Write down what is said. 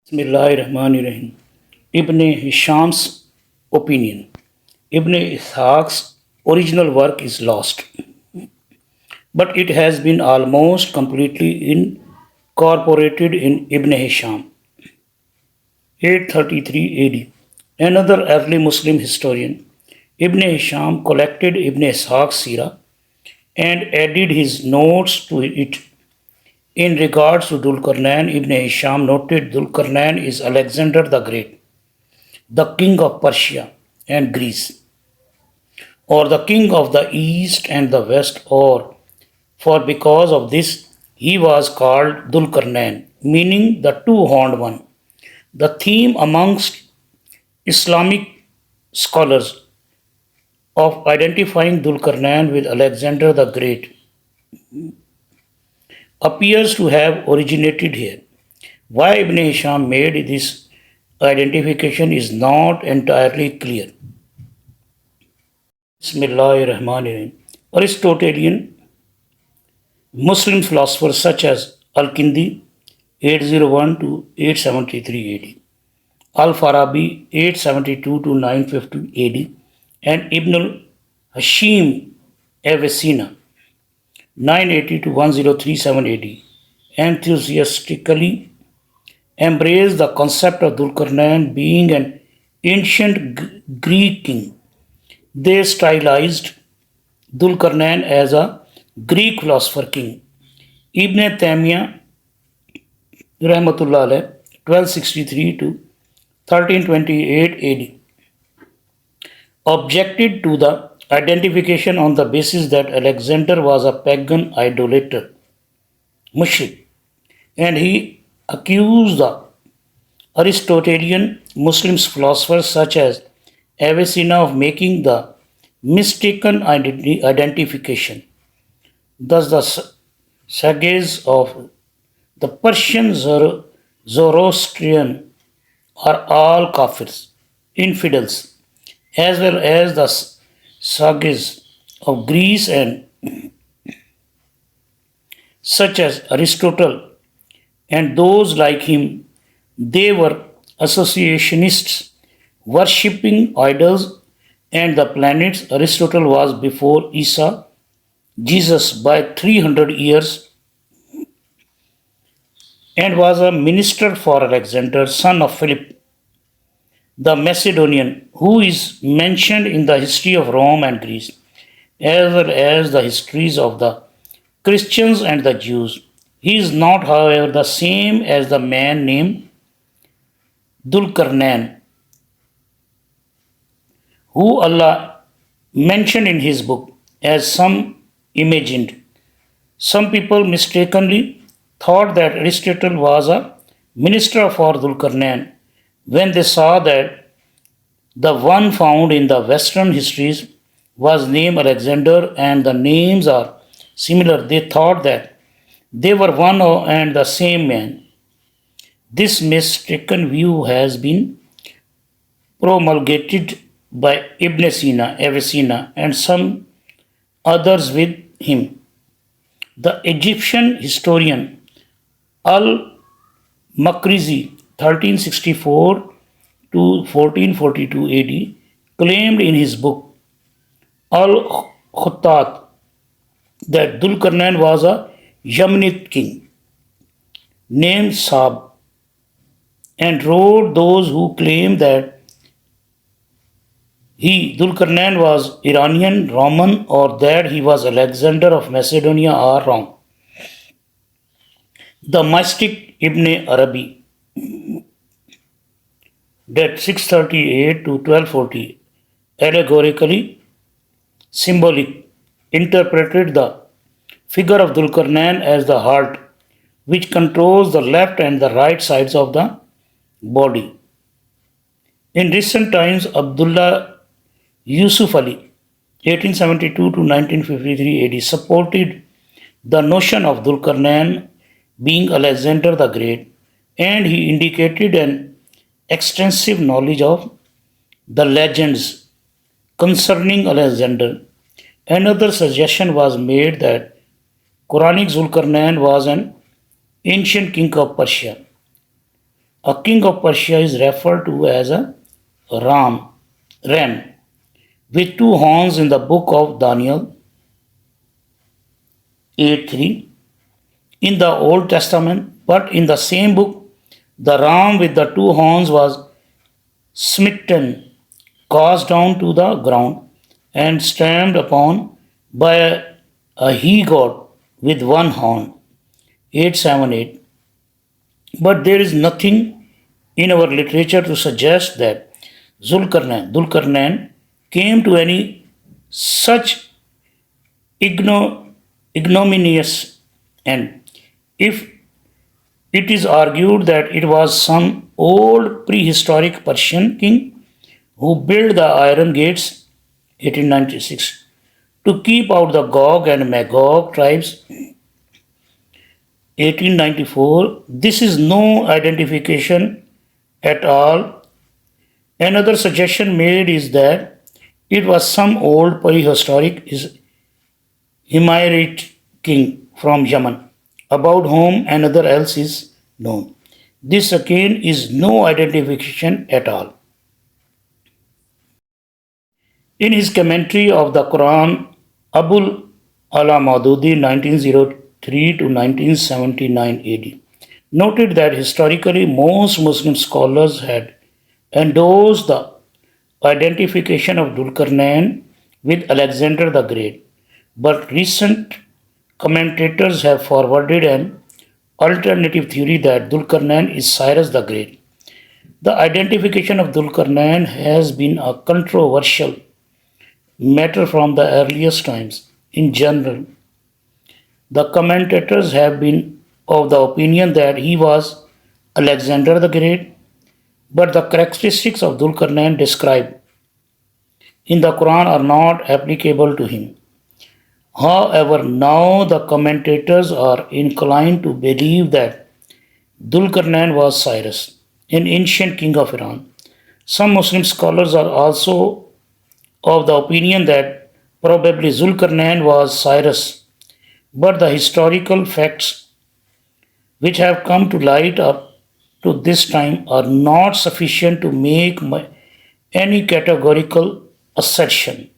Bismillahirrahmanirrahim. Ibn Hisham's opinion. Ibn Ishaq's original work is lost, but it has been almost completely incorporated in Ibn Hisham, 833 AD. Another early Muslim historian, Ibn Hisham collected Ibn Ishaq's Sirah and added his notes to it. In regards to Dulkarnain, Ibn Hisham noted Dulkarnain is Alexander the Great, the king of Persia and Greece, or the king of the east and the west, or for because of this he was called Dulkarnain, meaning the two-horned one. The theme amongst Islamic scholars of identifying Dulkarnain with Alexander the Great appears to have originated here. Why Ibn Hisham made this identification is not entirely clear. Bismillahirrahmanirrahim. Aristotelian Muslim philosophers such as Al-Kindi 801 to 873 AD, Al-Farabi 872 to 950 AD, and Ibn al-Hashim Avicenna 980 to 1037 AD enthusiastically embraced the concept of Dulkarnain being an ancient Greek king. They stylized Dulkarnain as a Greek philosopher king. Ibn Taymiyyah Rahmatullah 1263 to 1328 AD objected to the identification on the basis that Alexander was a pagan idolater, mushrik, and he accused the Aristotelian Muslim philosophers such as Avicenna of making the mistaken identification. Thus, the sages of the Persian Zoroastrian are all kafirs, infidels, as well as the sages of Greece and such as Aristotle and those like him. They were associationists, worshipping idols and the planets. Aristotle was before Isa, Jesus, by 300 years and was a minister for Alexander, son of Philip the Macedonian, who is mentioned in the history of Rome and Greece, as well as the histories of the Christians and the Jews. He is not, however, the same as the man named Dulkarnain, who Allah mentioned in his book, as some imagined. Some people mistakenly thought that Aristotle was a minister for Dulkarnain when they saw that the one found in the Western histories was named Alexander and the names are similar. They thought that they were one and the same man. This mistaken view has been promulgated by Ibn Sina, Avicenna, and some others with him. The Egyptian historian Al-Makrizi 1364 to 1442 AD claimed in his book Al-Khuttat that Dulkarnain was a Yamnid king named Sab, and wrote those who claim that Dulkarnain was Iranian, Roman, or that he was Alexander of Macedonia are wrong. The mystic Ibn Arabi that 638 to 1240 allegorically symbolic interpreted the figure of Dulkarnain as the heart, which controls the left and the right sides of the body. In recent times, Abdullah Yusuf Ali 1872 to 1953 AD supported the notion of Dulkarnain being Alexander the Great, and he indicated an extensive knowledge of the legends concerning Alexander. Another suggestion was made that Quranic Zulkarnain was an ancient king of Persia. A king of Persia is referred to as a ram, with two horns in the book of Daniel 8:3 in the Old Testament, but in the same book, the ram with the two horns was smitten, cast down to the ground, and stamped upon by a he god with one horn. 878. But there is nothing in our literature to suggest that Dulkarnain came to any such ignominious end. If it is argued that it was some old prehistoric Persian king who built the iron gates 1896 to keep out the Gog and Magog tribes 1894. This is no identification at all. Another suggestion made is that it was some old prehistoric Himayrite king from Yemen, about whom another else is known. This again is no identification at all. In his commentary of the Quran, Abul Ala Maududi 1903 to 1979 AD noted that historically most Muslim scholars had endorsed the identification of Dulkarnain with Alexander the Great, but recent commentators have forwarded an alternative theory that Dulkarnain is Cyrus the Great. The identification of Dulkarnain has been a controversial matter from the earliest times. In general, the commentators have been of the opinion that he was Alexander the Great, but the characteristics of Dulkarnain described in the Quran are not applicable to him. However, now the commentators are inclined to believe that Dulkarnain was Cyrus, an ancient king of Iran. Some Muslim scholars are also of the opinion that probably Zulkarnain was Cyrus, but the historical facts which have come to light up to this time are not sufficient to make any categorical assertion.